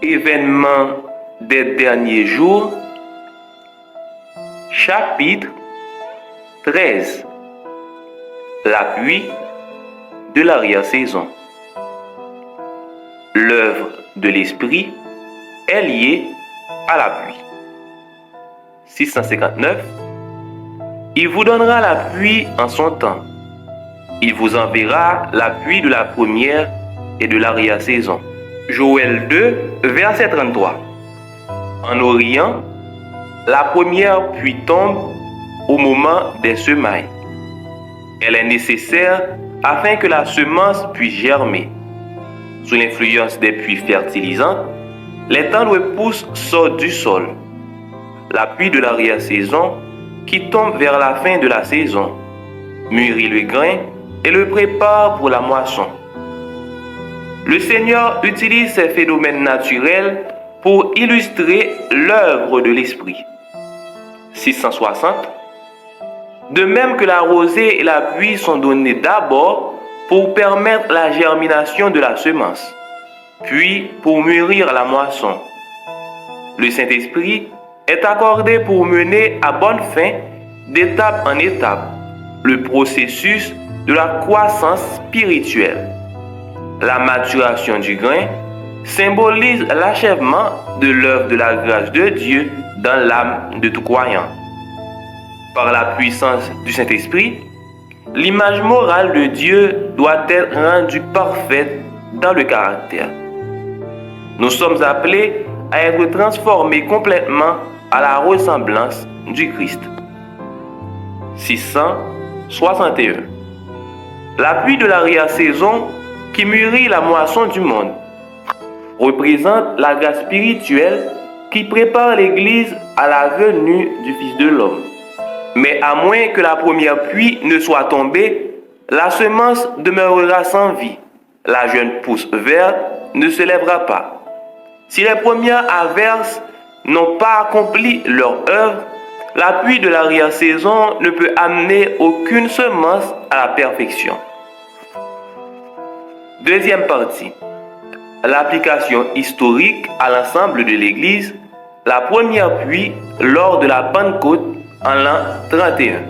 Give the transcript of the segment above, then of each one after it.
Événements des derniers jours, chapitre 13. L'appui de l'arrière-saison. L'œuvre de l'esprit est liée à l'appui. 659. Il vous donnera l'appui en son temps. Il vous enverra l'appui de la première et de l'arrière-saison. Joël 2, verset 33. En Orient, la première pluie tombe au moment des semailles. Elle est nécessaire afin que la semence puisse germer. Sous l'influence des pluies fertilisantes, les temps de repousse sortent du sol. La pluie de l'arrière-saison, qui tombe vers la fin de la saison, mûrit le grain et le prépare pour la moisson. Le Seigneur utilise ces phénomènes naturels pour illustrer l'œuvre de l'Esprit. 660. De même que la rosée et la pluie sont données d'abord pour permettre la germination de la semence, puis pour mûrir la moisson. Le Saint-Esprit est accordé pour mener à bonne fin, d'étape en étape, le processus de la croissance spirituelle. La maturation du grain symbolise l'achèvement de l'œuvre de la grâce de Dieu dans l'âme de tout croyant. Par la puissance du Saint-Esprit, l'image morale de Dieu doit être rendue parfaite dans le caractère. Nous sommes appelés à être transformés complètement à la ressemblance du Christ. 661. L'appui de l'arrière-saison qui mûrit la moisson du monde représente la grâce spirituelle qui prépare l'Église à la venue du Fils de l'homme. Mais à moins que la première pluie ne soit tombée, la semence demeurera sans vie. La jeune pousse verte ne se lèvera pas. Si les premières averses n'ont pas accompli leur œuvre, la pluie de l'arrière-saison ne peut amener aucune semence à la perfection. Deuxième partie. L'application historique à l'ensemble de l'Église, la première pluie lors de la Pentecôte en l'an 31.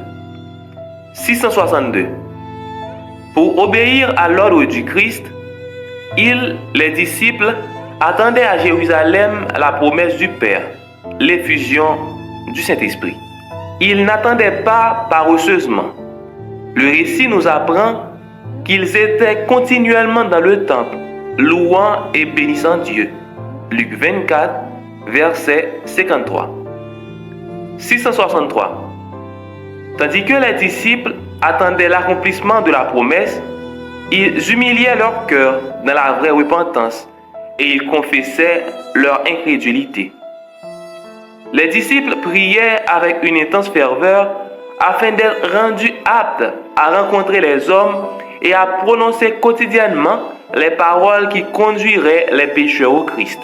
662. Pour obéir à l'ordre du Christ, les disciples, attendaient à Jérusalem la promesse du Père, l'effusion du Saint-Esprit. Ils n'attendaient pas paresseusement. Le récit nous apprend qu'ils étaient continuellement dans le temple, louant et bénissant Dieu. Luc 24, verset 53. 663. Tandis que les disciples attendaient l'accomplissement de la promesse, ils humiliaient leur cœur dans la vraie repentance et ils confessaient leur incrédulité. Les disciples priaient avec une intense ferveur afin d'être rendus aptes à rencontrer les hommes et à prononcer quotidiennement les paroles qui conduiraient les pécheurs au Christ.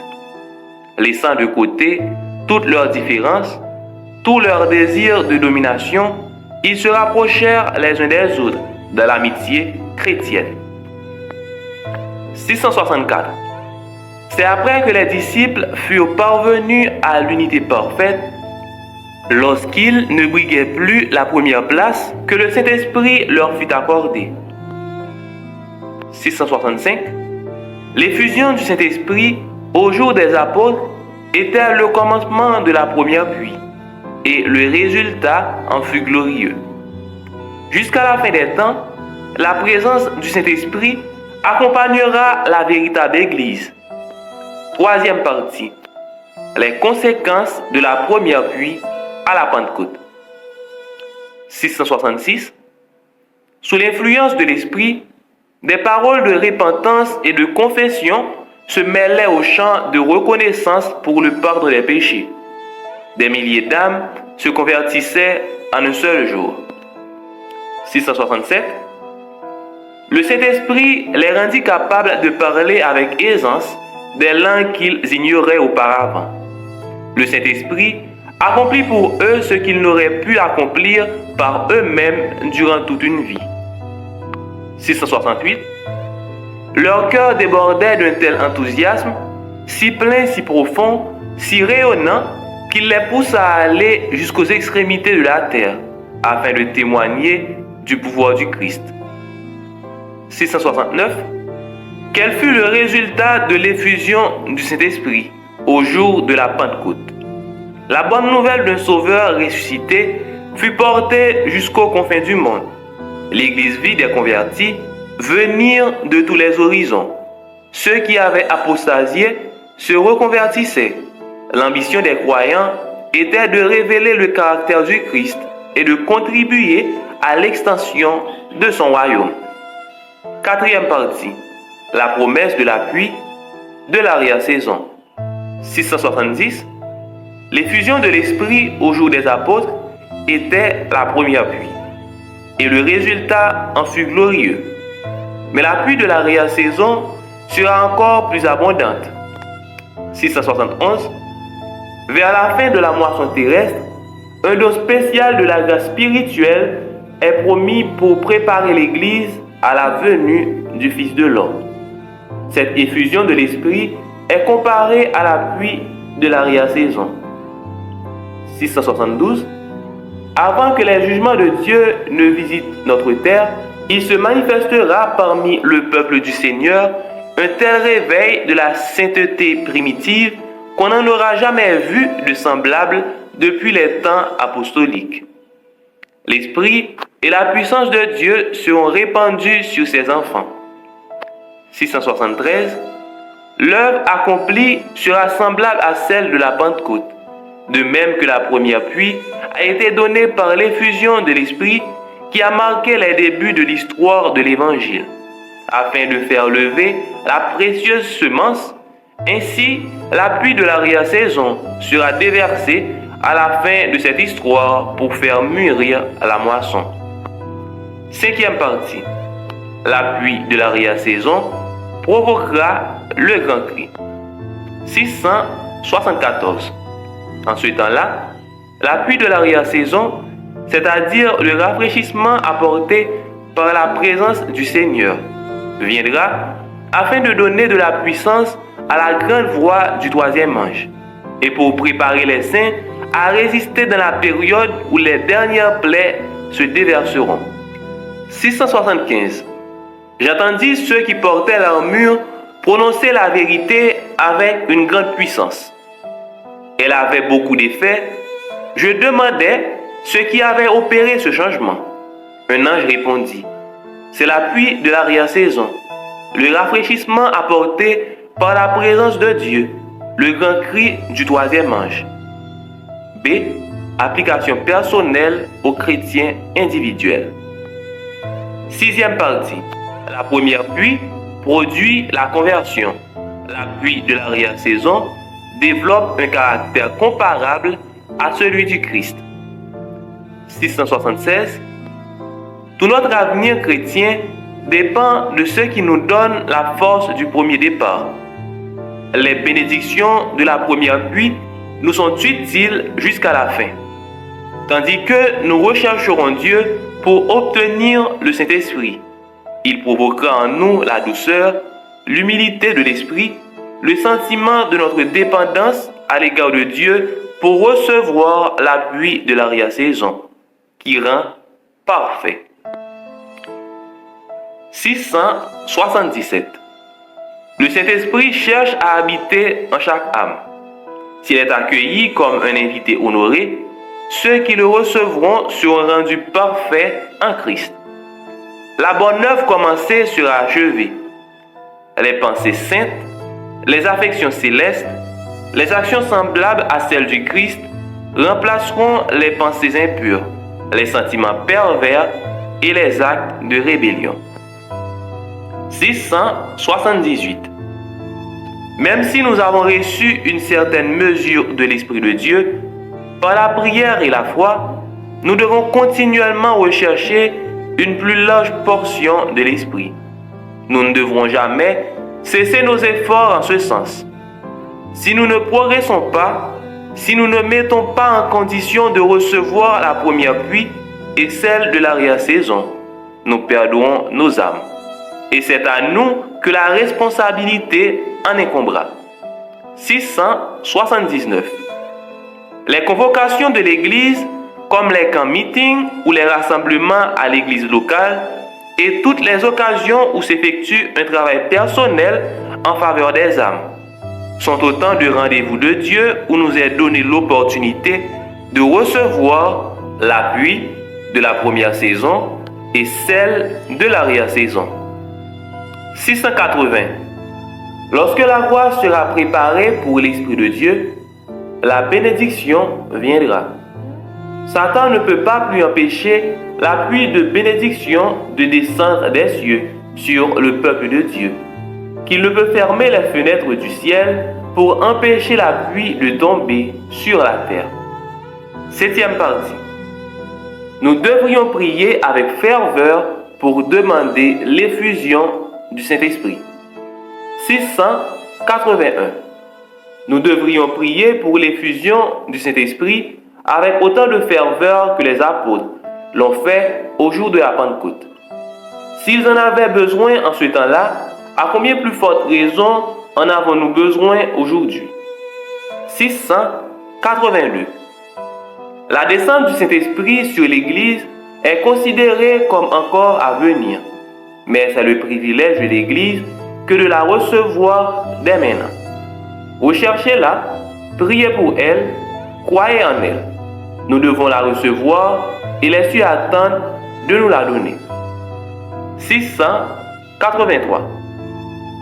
Laissant de côté toutes leurs différences, tous leurs désirs de domination, ils se rapprochèrent les uns des autres dans l'amitié chrétienne. 664. C'est après que les disciples furent parvenus à l'unité parfaite, lorsqu'ils ne briguaient plus la première place, que le Saint-Esprit leur fut accordé. 665. L'effusion du Saint-Esprit au jour des apôtres était le commencement de la première pluie, et le résultat en fut glorieux. Jusqu'à la fin des temps, la présence du Saint-Esprit accompagnera la véritable Église. Troisième partie. Les conséquences de la première pluie à la Pentecôte. 666. Sous l'influence de l'Esprit, des paroles de repentance et de confession se mêlaient au chant de reconnaissance pour le pardon des péchés. Des milliers d'âmes se convertissaient en un seul jour. 667. Le Saint-Esprit les rendit capables de parler avec aisance des langues qu'ils ignoraient auparavant. Le Saint-Esprit accomplit pour eux ce qu'ils n'auraient pu accomplir par eux-mêmes durant toute une vie. 668. Leur cœur débordait d'un tel enthousiasme si plein, si profond, si rayonnant, qu'il les pousse à aller jusqu'aux extrémités de la terre, afin de témoigner du pouvoir du Christ. 669. Quel fut le résultat de l'effusion du Saint-Esprit au jour de la Pentecôte? La bonne nouvelle d'un Sauveur ressuscité fut portée jusqu'aux confins du monde. L'Église vit des convertis venir de tous les horizons. Ceux qui avaient apostasié se reconvertissaient. L'ambition des croyants était de révéler le caractère du Christ et de contribuer à l'extension de son royaume. Quatrième partie. La promesse de l'appui de l'arrière-saison. 670. L'effusion de l'Esprit au jour des apôtres était la première pluie, et le résultat en fut glorieux. Mais la pluie de l'arrière-saison sera encore plus abondante. 671. Vers la fin de la moisson terrestre, un don spécial de la grâce spirituelle est promis pour préparer l'Église à la venue du Fils de l'homme. Cette effusion de l'Esprit est comparée à la pluie de l'arrière-saison. 672. Avant que les jugements de Dieu ne visitent notre terre, il se manifestera parmi le peuple du Seigneur un tel réveil de la sainteté primitive qu'on n'en aura jamais vu de semblable depuis les temps apostoliques. L'Esprit et la puissance de Dieu seront répandus sur ses enfants. 673. L'œuvre accomplie sera semblable à celle de la Pentecôte, de même que la première pluie a été donnée par l'effusion de l'Esprit qui a marqué les débuts de l'histoire de l'Évangile, afin de faire lever la précieuse semence. Ainsi, la pluie de l'arrière-saison sera déversée à la fin de cette histoire pour faire mûrir la moisson. Cinquième partie. La pluie de l'arrière-saison provoquera le grand cri. 674. En ce temps-là, la pluie de l'arrière-saison, c'est-à-dire le rafraîchissement apporté par la présence du Seigneur, viendra afin de donner de la puissance à la grande voix du troisième ange et pour préparer les saints à résister dans la période où les dernières plaies se déverseront. 675. J'entendis ceux qui portaient l'armure prononcer la vérité avec une grande puissance. Elle avait beaucoup d'effets. Je demandais ce qui avait opéré ce changement. Un ange répondit: c'est la pluie de l'arrière-saison, le rafraîchissement apporté par la présence de Dieu, le grand cri du troisième ange. B. Application personnelle aux chrétiens individuels. Sixième partie. La première pluie produit la conversion. La pluie de l'arrière-saison développe un caractère comparable à celui du Christ. 676. Tout notre avenir chrétien dépend de ce qui nous donne la force du premier départ. Les bénédictions de la première pluie nous sont utiles jusqu'à la fin, tandis que nous rechercherons Dieu pour obtenir le Saint-Esprit. Il provoquera en nous la douceur, l'humilité de l'esprit, le sentiment de notre dépendance à l'égard de Dieu pour recevoir l'appui de l'arrière-saison, qui rend parfait. 677. Le Saint-Esprit cherche à habiter en chaque âme. S'il est accueilli comme un invité honoré, ceux qui le recevront seront rendus parfaits en Christ. La bonne œuvre commencée sera achevée. Les pensées saintes, les affections célestes, les actions semblables à celles du Christ remplaceront les pensées impures, les sentiments pervers et les actes de rébellion. 678. Même si nous avons reçu une certaine mesure de l'Esprit de Dieu, par la prière et la foi, nous devons continuellement rechercher une plus large portion de l'Esprit. Nous ne devrons jamais cesser nos efforts en ce sens. Si nous ne progressons pas, si nous ne mettons pas en condition de recevoir la première pluie et celle de l'arrière-saison, nous perdrons nos âmes. Et c'est à nous que la responsabilité en incombera. 679. Les convocations de l'Église, comme les camps meetings ou les rassemblements à l'Église locale, et toutes les occasions où s'effectue un travail personnel en faveur des âmes, sont autant de rendez-vous de Dieu où nous est donné l'opportunité de recevoir l'appui de la première saison et celle de l'arrière-saison. 680. Lorsque la voie sera préparée pour l'Esprit de Dieu, la bénédiction viendra. Satan ne peut pas plus empêcher la pluie de bénédiction de descendre des cieux sur le peuple de Dieu, qu'il ne peut fermer les fenêtres du ciel pour empêcher la pluie de tomber sur la terre. 7e partie. Nous devrions prier avec ferveur pour demander l'effusion du Saint-Esprit. 681. Nous devrions prier pour l'effusion du Saint-Esprit avec autant de ferveur que les apôtres l'ont fait au jour de la Pentecôte. S'ils en avaient besoin en ce temps-là, à combien plus forte raison en avons-nous besoin aujourd'hui? 682. La descente du Saint-Esprit sur l'Église est considérée comme encore à venir, mais c'est le privilège de l'Église que de la recevoir dès maintenant. Recherchez-la, priez pour elle, croyez en elle. Nous devons la recevoir et les cieux attendent de nous la donner. 683.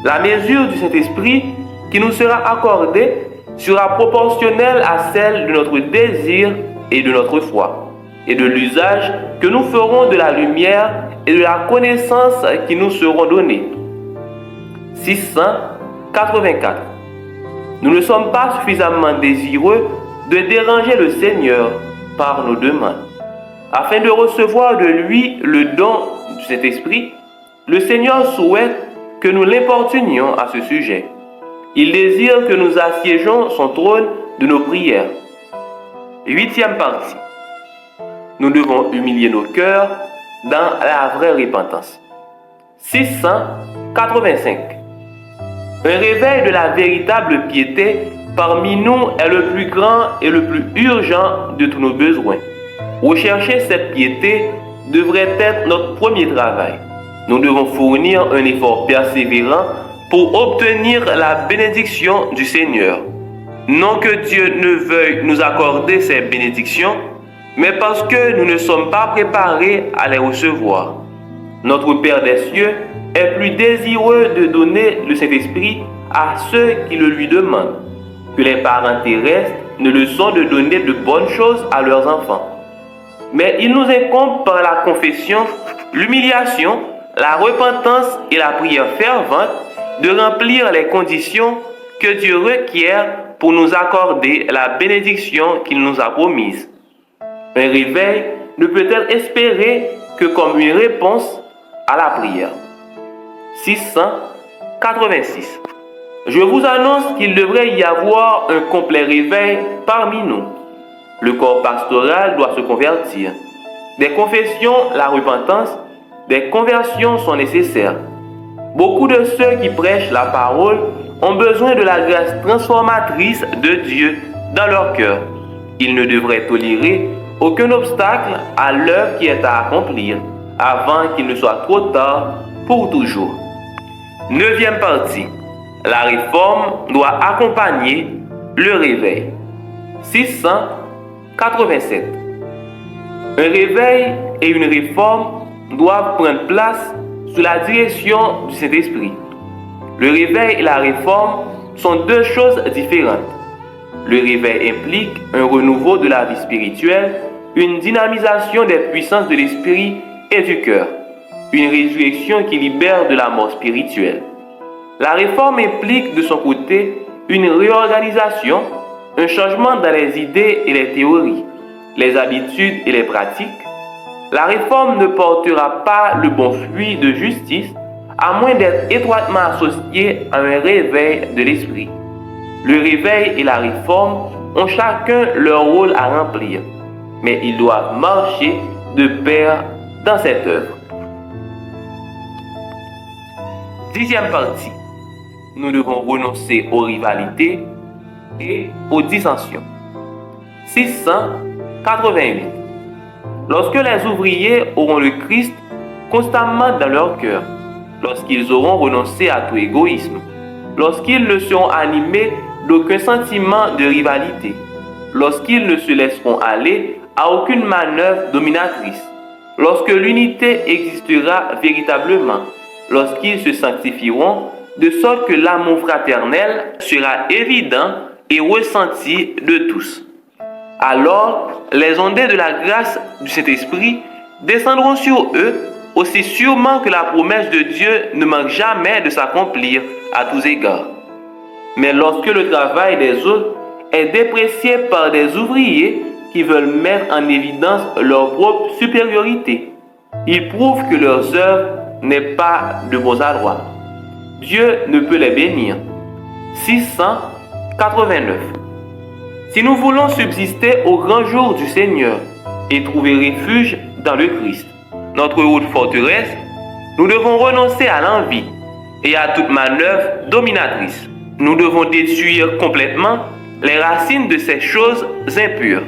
La mesure du Saint-Esprit qui nous sera accordée sera proportionnelle à celle de notre désir et de notre foi, et de l'usage que nous ferons de la lumière et de la connaissance qui nous seront données. 684. Nous ne sommes pas suffisamment désireux de déranger le Seigneur par nos demandes. Afin de recevoir de lui le don du Saint-Esprit, le Seigneur souhaite que nous l'importunions à ce sujet. Il désire que nous assiégeons son trône de nos prières. 8e partie. Nous devons humilier nos cœurs dans la vraie repentance. 685. Un réveil de la véritable piété parmi nous est le plus grand et le plus urgent de tous nos besoins. Rechercher cette piété devrait être notre premier travail. Nous devons fournir un effort persévérant pour obtenir la bénédiction du Seigneur. Non que Dieu ne veuille nous accorder ces bénédictions, mais parce que nous ne sommes pas préparés à les recevoir. Notre Père des cieux est plus désireux de donner le Saint-Esprit à ceux qui le lui demandent que les parents terrestres ne le sont de donner de bonnes choses à leurs enfants. Mais il nous incombe par la confession, l'humiliation, la repentance et la prière fervente de remplir les conditions que Dieu requiert pour nous accorder la bénédiction qu'il nous a promise. Un réveil ne peut être espéré que comme une réponse à la prière. 686. Je vous annonce qu'il devrait y avoir un complet réveil parmi nous. Le corps pastoral doit se convertir. Des confessions, la repentance, des conversions sont nécessaires. Beaucoup de ceux qui prêchent la parole ont besoin de la grâce transformatrice de Dieu dans leur cœur. Ils ne devraient tolérer aucun obstacle à l'œuvre qui est à accomplir avant qu'il ne soit trop tard pour toujours. 9e partie. La réforme doit accompagner le réveil. 687. Un réveil et une réforme doivent prendre place sous la direction du Saint-Esprit. Le réveil et la réforme sont deux choses différentes. Le réveil implique un renouveau de la vie spirituelle, une dynamisation des puissances de l'esprit et du cœur, une résurrection qui libère de la mort spirituelle. La réforme implique de son côté une réorganisation, un changement dans les idées et les théories, les habitudes et les pratiques. La réforme ne portera pas le bon fruit de justice à moins d'être étroitement associée à un réveil de l'esprit. Le réveil et la réforme ont chacun leur rôle à remplir, mais ils doivent marcher de pair dans cette œuvre. 10e partie. Nous devons renoncer aux rivalités, et aux dissensions. 688. Lorsque les ouvriers auront le Christ constamment dans leur cœur, lorsqu'ils auront renoncé à tout égoïsme, lorsqu'ils ne seront animés d'aucun sentiment de rivalité, lorsqu'ils ne se laisseront aller à aucune manœuvre dominatrice, lorsque l'unité existera véritablement, lorsqu'ils se sanctifieront de sorte que l'amour fraternel sera évident et ressenti de tous. Alors, les ondées de la grâce du Saint-Esprit descendront sur eux aussi sûrement que la promesse de Dieu ne manque jamais de s'accomplir à tous égards. Mais lorsque le travail des autres est déprécié par des ouvriers qui veulent mettre en évidence leur propre supériorité, ils prouvent que leurs œuvres n'est pas de bons adroits. Dieu ne peut les bénir. 689. Si nous voulons subsister au grand jour du Seigneur et trouver refuge dans le Christ, notre haute forteresse, nous devons renoncer à l'envie et à toute manœuvre dominatrice. Nous devons détruire complètement les racines de ces choses impures,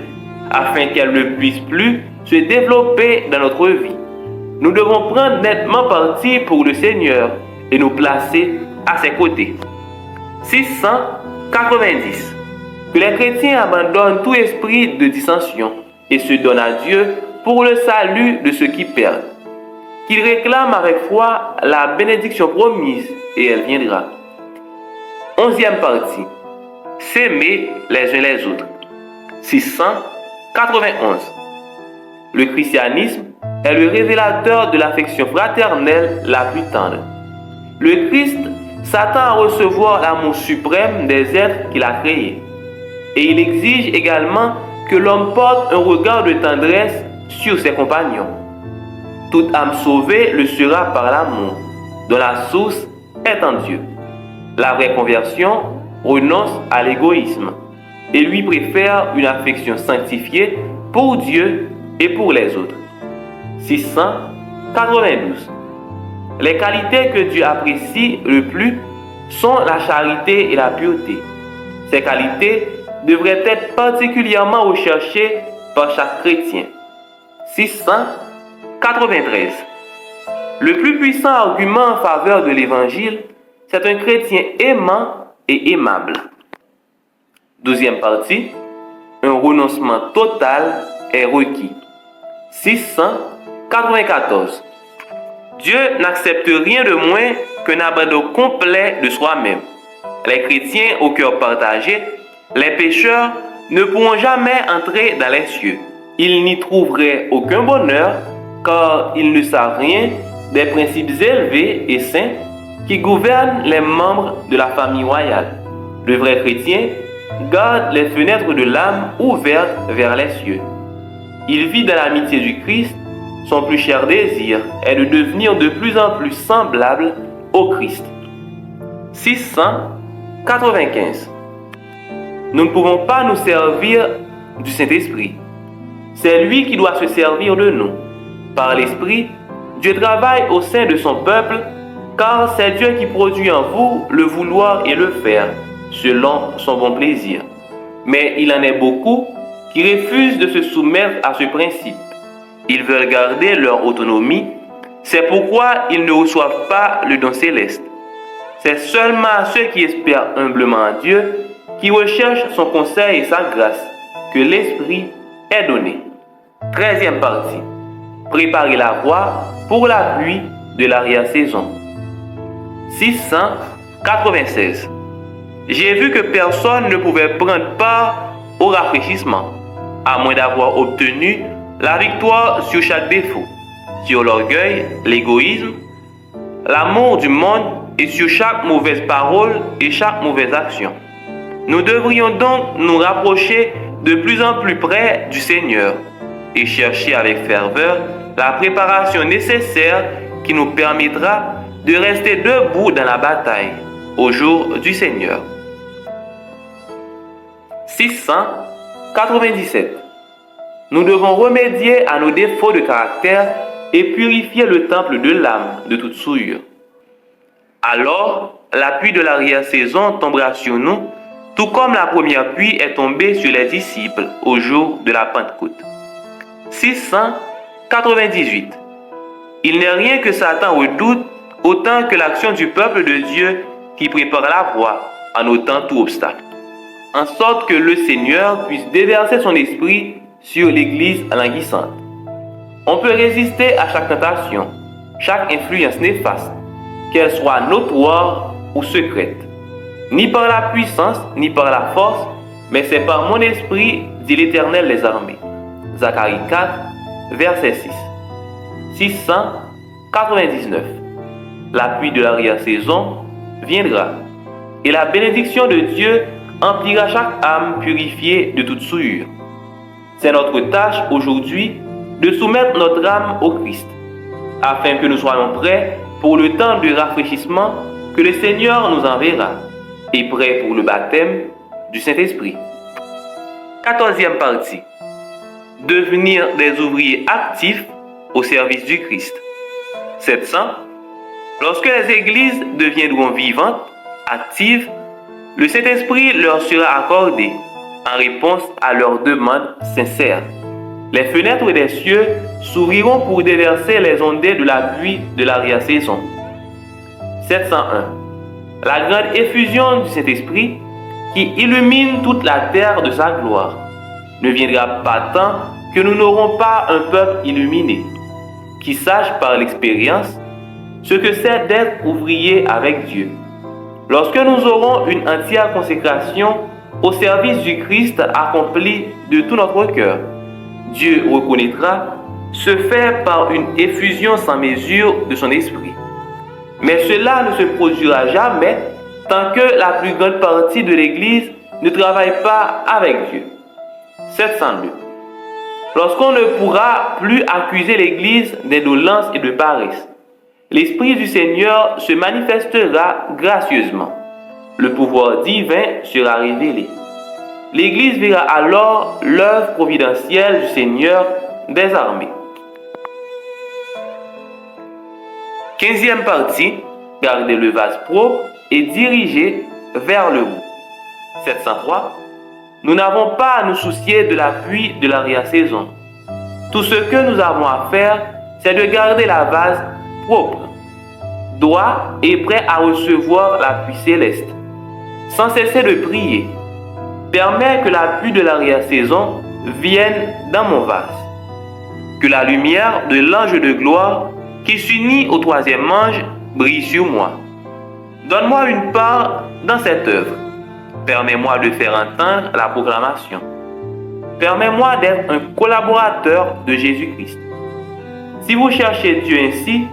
afin qu'elles ne puissent plus se développer dans notre vie. Nous devons prendre nettement parti pour le Seigneur et nous placer à ses côtés. 690. Que les chrétiens abandonnent tout esprit de dissension et se donnent à Dieu pour le salut de ceux qui perdent. Qu'ils réclament avec foi la bénédiction promise et elle viendra. 11e partie. S'aimer les uns les autres. 691. Le christianisme est le révélateur de l'affection fraternelle la plus tendre. Le Christ s'attend à recevoir l'amour suprême des êtres qu'il a créés. Et il exige également que l'homme porte un regard de tendresse sur ses compagnons. Toute âme sauvée le sera par l'amour, dont la source est en Dieu. La vraie conversion renonce à l'égoïsme et lui préfère une affection sanctifiée pour Dieu et pour les autres. 692. Les qualités que Dieu apprécie le plus sont la charité et la pureté. Ces qualités devraient être particulièrement recherchées par chaque chrétien. 693. Le plus puissant argument en faveur de l'Évangile, c'est un chrétien aimant et aimable. 12e partie. Un renoncement total est requis. 694. Dieu n'accepte rien de moins qu'un abandon complet de soi-même. Les chrétiens au cœur partagé, les pécheurs, ne pourront jamais entrer dans les cieux. Ils n'y trouveraient aucun bonheur, car ils ne savent rien des principes élevés et saints qui gouvernent les membres de la famille royale. Le vrai chrétien garde les fenêtres de l'âme ouvertes vers les cieux. Il vit dans l'amitié du Christ. Son plus cher désir est de devenir de plus en plus semblable au Christ. 695. Nous ne pouvons pas nous servir du Saint-Esprit. C'est lui qui doit se servir de nous. Par l'Esprit, Dieu travaille au sein de son peuple, car c'est Dieu qui produit en vous le vouloir et le faire, selon son bon plaisir. Mais il en est beaucoup qui refusent de se soumettre à ce principe. Ils veulent garder leur autonomie, c'est pourquoi ils ne reçoivent pas le don céleste. C'est seulement à ceux qui espèrent humblement en Dieu, qui recherchent son conseil et sa grâce, que l'Esprit est donné. 13e partie. Préparer la voie pour la pluie de l'arrière-saison. 696. J'ai vu que personne ne pouvait prendre part au rafraîchissement, à moins d'avoir obtenu la victoire sur chaque défaut, sur l'orgueil, l'égoïsme, l'amour du monde et sur chaque mauvaise parole et chaque mauvaise action. Nous devrions donc nous rapprocher de plus en plus près du Seigneur et chercher avec ferveur la préparation nécessaire qui nous permettra de rester debout dans la bataille au jour du Seigneur. 697. Nous devons remédier à nos défauts de caractère et purifier le temple de l'âme de toute souillure. Alors, la pluie de l'arrière-saison tombera sur nous, tout comme la première pluie est tombée sur les disciples au jour de la Pentecôte. 698. Il n'est rien que Satan redoute autant que l'action du peuple de Dieu qui prépare la voie en ôtant tout obstacle, en sorte que le Seigneur puisse déverser son esprit sur l'Église languissante. On peut résister à chaque tentation, chaque influence néfaste, qu'elle soit notoire ou secrète, ni par la puissance, ni par la force, mais c'est par mon esprit, dit l'Éternel des armées. Zacharie 4, verset 6. 699. La pluie de l'arrière-saison viendra, et la bénédiction de Dieu emplira chaque âme purifiée de toute souillure. C'est notre tâche aujourd'hui de soumettre notre âme au Christ, afin que nous soyons prêts pour le temps de rafraîchissement que le Seigneur nous enverra, et prêts pour le baptême du Saint-Esprit. 14e partie. Devenir des ouvriers actifs au service du Christ. 700. Lorsque les églises deviendront vivantes, actives, le Saint-Esprit leur sera accordé en réponse à leurs demandes sincères. Les fenêtres des cieux s'ouvriront pour déverser les ondées de la pluie de l'arrière-saison. 701. La grande effusion du Saint-Esprit qui illumine toute la terre de sa gloire ne viendra pas tant que nous n'aurons pas un peuple illuminé, qui sache par l'expérience ce que c'est d'être ouvrier avec Dieu. Lorsque nous aurons une entière consécration au service du Christ accompli de tout notre cœur, Dieu reconnaîtra ce fait par une effusion sans mesure de son esprit. Mais cela ne se produira jamais tant que la plus grande partie de l'Église ne travaille pas avec Dieu. 702. Lorsqu'on ne pourra plus accuser l'Église d'indolence et de paresse, l'Esprit du Seigneur se manifestera gracieusement. Le pouvoir divin sera révélé. L'Église verra alors l'œuvre providentielle du Seigneur des armées. 15e partie. Gardez le vase propre et dirigez vers le haut. 703. Nous n'avons pas à nous soucier de la pluie de l'arrière-saison. Tout ce que nous avons à faire, c'est de garder la vase propre, droit et prêt à recevoir la pluie céleste. Sans cesser de prier, permets que la pluie de l'arrière-saison vienne dans mon vase. Que la lumière de l'ange de gloire qui s'unit au troisième ange brille sur moi. Donne-moi une part dans cette œuvre. Permets-moi de faire entendre la proclamation. Permets-moi d'être un collaborateur de Jésus-Christ. Si vous cherchez Dieu ainsi,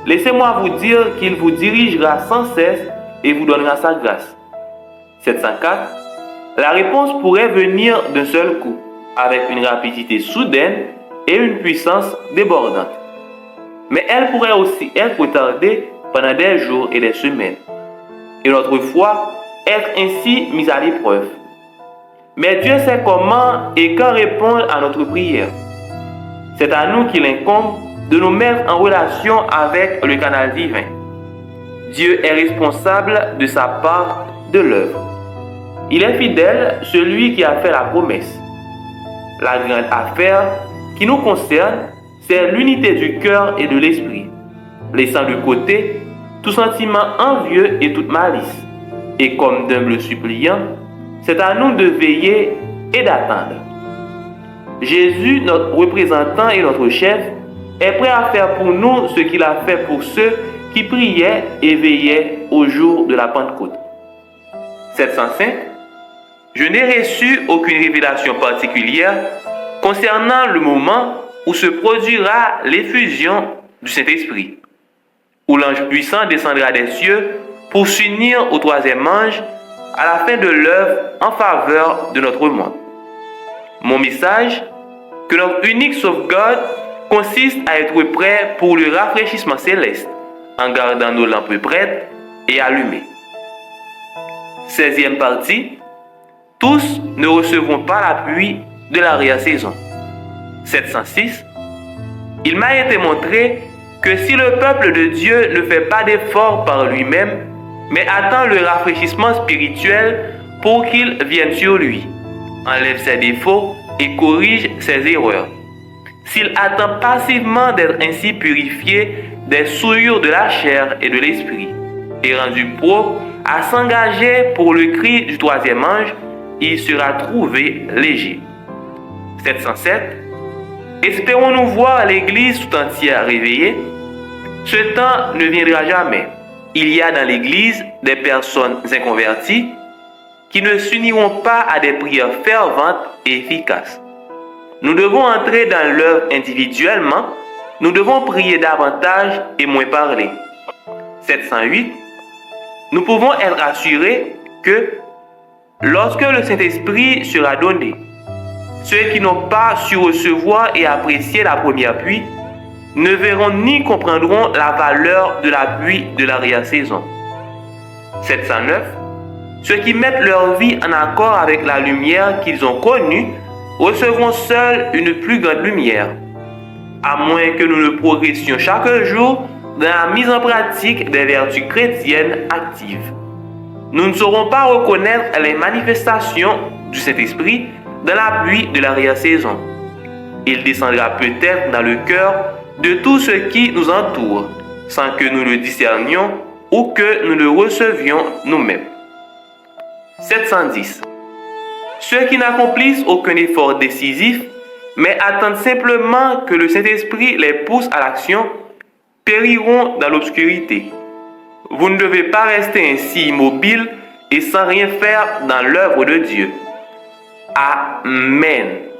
laissez-moi vous dire qu'il vous dirigera sans cesse et vous donnera sa grâce. 704. La réponse pourrait venir d'un seul coup, avec une rapidité soudaine et une puissance débordante. Mais elle pourrait aussi être retardée pendant des jours et des semaines. Et notre foi être ainsi mise à l'épreuve. Mais Dieu sait comment et quand répondre à notre prière. C'est à nous qu'il incombe de nous mettre en relation avec le canal divin. Dieu est responsable de sa part de l'œuvre. Il est fidèle, celui qui a fait la promesse. La grande affaire qui nous concerne, c'est l'unité du cœur et de l'esprit, laissant de côté tout sentiment envieux et toute malice. Et comme d'humbles suppliants, c'est à nous de veiller et d'attendre. Jésus, notre représentant et notre chef, est prêt à faire pour nous ce qu'il a fait pour ceux qui priaient et veillaient au jour de la Pentecôte. 705. Je n'ai reçu aucune révélation particulière concernant le moment où se produira l'effusion du Saint-Esprit, où l'ange puissant descendra des cieux pour s'unir au troisième ange à la fin de l'œuvre en faveur de notre monde. Mon message, que notre unique sauvegarde consiste à être prêt pour le rafraîchissement céleste, en gardant nos lampes prêtes et allumées. 16e partie. Tous ne recevront pas la pluie de l'arrière-saison. 706. Il m'a été montré que si le peuple de Dieu ne fait pas d'effort par lui-même, mais attend le rafraîchissement spirituel pour qu'il vienne sur lui, enlève ses défauts et corrige ses erreurs. S'il attend passivement d'être ainsi purifié des souillures de la chair et de l'esprit, et rendu propre à s'engager pour le cri du troisième ange, il sera trouvé léger. 707. Espérons-nous voir l'Église tout entière réveillée? Ce temps ne viendra jamais. Il y a dans l'Église des personnes inconverties qui ne s'uniront pas à des prières ferventes et efficaces. Nous devons entrer dans l'œuvre individuellement, nous devons prier davantage et moins parler. 708. Nous pouvons être assurés que lorsque le Saint-Esprit sera donné, ceux qui n'ont pas su recevoir et apprécier la première pluie ne verront ni comprendront la valeur de la pluie de l'arrière-saison. 709. Ceux qui mettent leur vie en accord avec la lumière qu'ils ont connue recevront seuls une plus grande lumière, à moins que nous ne progressions chaque jour dans la mise en pratique des vertus chrétiennes actives. Nous ne saurons pas reconnaître les manifestations du Saint-Esprit dans la pluie de l'arrière-saison. Il descendra peut-être dans le cœur de tous ceux qui nous entourent, sans que nous le discernions ou que nous le recevions nous-mêmes. 710. Ceux qui n'accomplissent aucun effort décisif, mais attendent simplement que le Saint-Esprit les pousse à l'action, périront dans l'obscurité. Vous ne devez pas rester ainsi immobile et sans rien faire dans l'œuvre de Dieu. Amen.